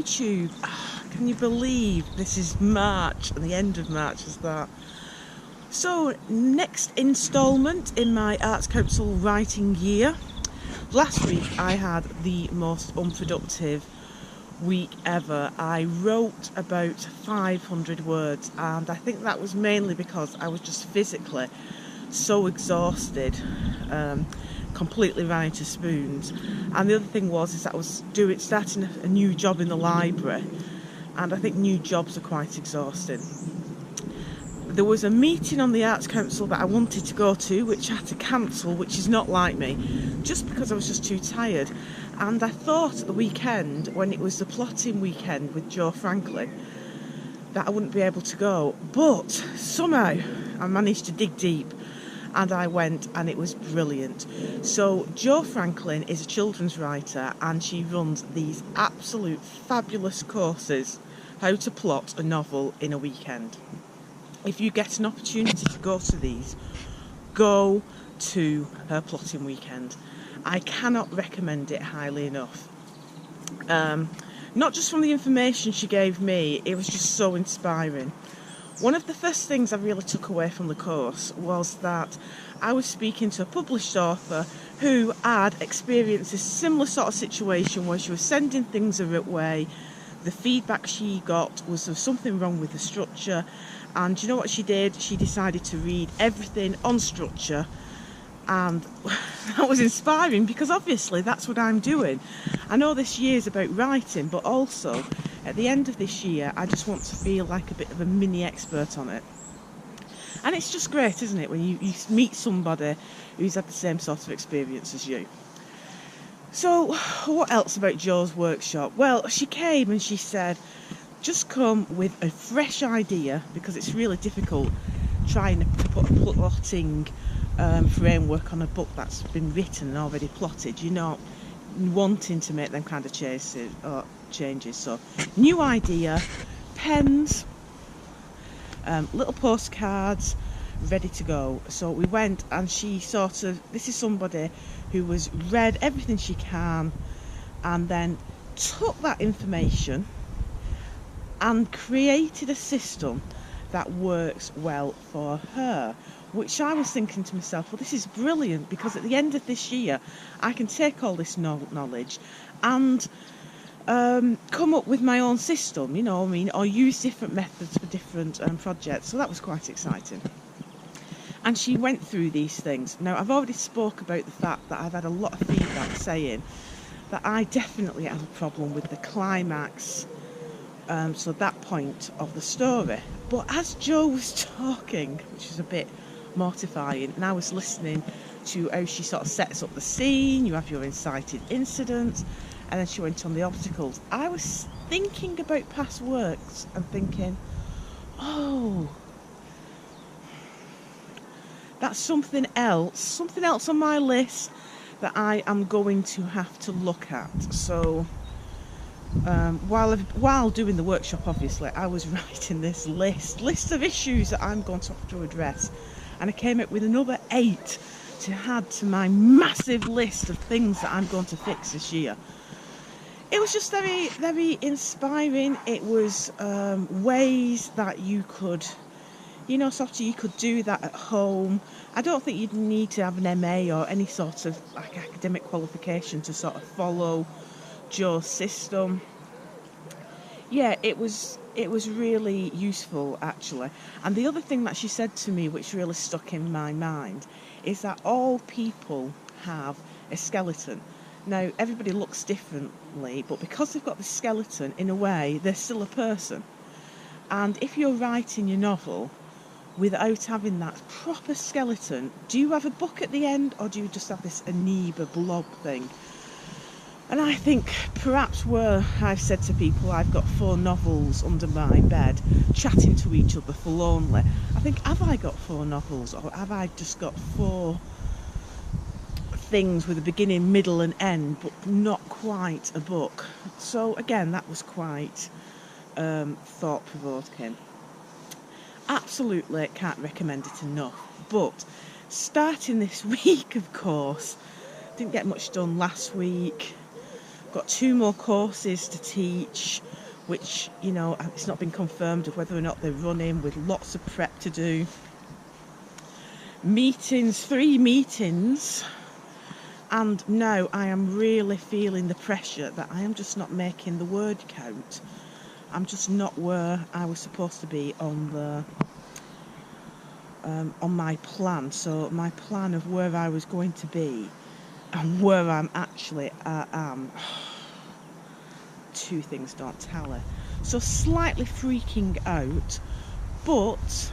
YouTube. Can you believe this is March and the end of March is that? So, next instalment in my Arts Council writing year. Last week I had the most unproductive week ever. I wrote about 500 words, and I think that was mainly because I was just physically so exhausted, completely running to spoons. And the other thing is that I was starting a new job in the library, and I think new jobs are quite exhausting. There was a meeting on the Arts Council that I wanted to go to, which I had to cancel, which is not like me, just because I was just too tired. And I thought at the weekend, when it was the plotting weekend with Joe Franklin, that I wouldn't be able to go. But somehow I managed to dig deep, and I went, and it was brilliant. So Joe Franklin is a children's writer, and she runs these absolute fabulous courses, how to plot a novel in a weekend. If you get an opportunity to go to these, go to her plotting weekend. I cannot recommend it highly enough. Not just from the information she gave me, it was just so inspiring. One of the first things I really took away from the course was that I was speaking to a published author who had experienced a similar sort of situation where she was sending things her way. The feedback she got was there was something wrong with the structure, and you know what she did? She decided to read everything on structure, and that was inspiring because obviously that's what I'm doing. I know this year's about writing, but also at the end of this year I just want to feel like a bit of a mini expert on it. And it's just great, isn't it, when you meet somebody who's had the same sort of experience as you. So what else about Jo's workshop? Well, she came and she said, just come with a fresh idea, because it's really difficult trying to put a plotting framework on a book that's been written and already plotted. You're not wanting to make them kind of changes. So new idea, pens, little postcards, ready to go. So we went, and this is somebody who has read everything she can and then took that information and created a system that works well for her, which I was thinking to myself, well, this is brilliant, because at the end of this year I can take all this knowledge and come up with my own system, or use different methods for different projects. So that was quite exciting. And she went through these things. Now, I've already spoke about the fact that I've had a lot of feedback saying that I definitely have a problem with the climax, so that point of the story. But as Jo was talking, which was a bit mortifying, and I was listening to how she sort of sets up the scene, you have your incited incidents, and then she went on the obstacles. I was thinking about past works and thinking, oh, that's something else on my list that I am going to have to look at. So while doing the workshop, obviously, I was writing this list of issues that I'm going to have to address, and I came up with another 8 to add to my massive list of things that I'm going to fix this year. It was just very, very inspiring. It was ways that you could, you could do that at home. I don't think you'd need to have an MA or any sort of academic qualification to sort of follow Jo's system. Yeah, it was really useful, actually. And the other thing that she said to me, which really stuck in my mind, is that all people have a skeleton. Now, everybody looks differently, but because they've got the skeleton, in a way, they're still a person. And if you're writing your novel without having that proper skeleton, do you have a book at the end, or do you just have this amoeba blob thing? And I think perhaps where I've said to people I've got 4 novels under my bed chatting to each other forlornly, I think, have I got 4 novels, or have I just got 4 things with a beginning, middle and end, but not quite a book? So again, that was quite thought-provoking. Absolutely can't recommend it enough. But starting this week, of course, didn't get much done last week. Got 2 more courses to teach. which, you know, it's not been confirmed of whether or not they're running, with lots of prep to do. Meetings, 3 meetings, and now I am really feeling the pressure that I am just not making the word count. I'm just not where I was supposed to be on the on my plan. So my plan of where I was going to be and where I'm actually am, two things don't tally. So slightly freaking out, but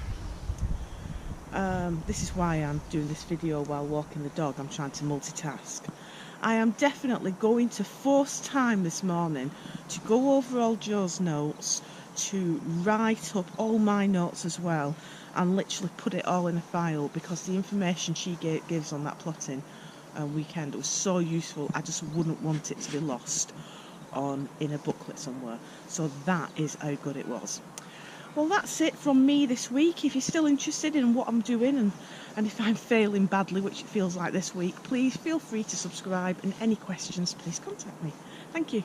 this is why I'm doing this video while walking the dog. I'm trying to multitask. I am definitely going to force time this morning to go over all Jo's notes, to write up all my notes as well, and literally put it all in a file, because the information she gives on that plotting weekend was so useful. I just wouldn't want it to be lost in a booklet somewhere. So that is how good it was. Well, that's it from me this week. If you're still interested in what I'm doing and if I'm failing badly, which it feels like this week, please feel free to subscribe, and any questions, please contact me. Thank you.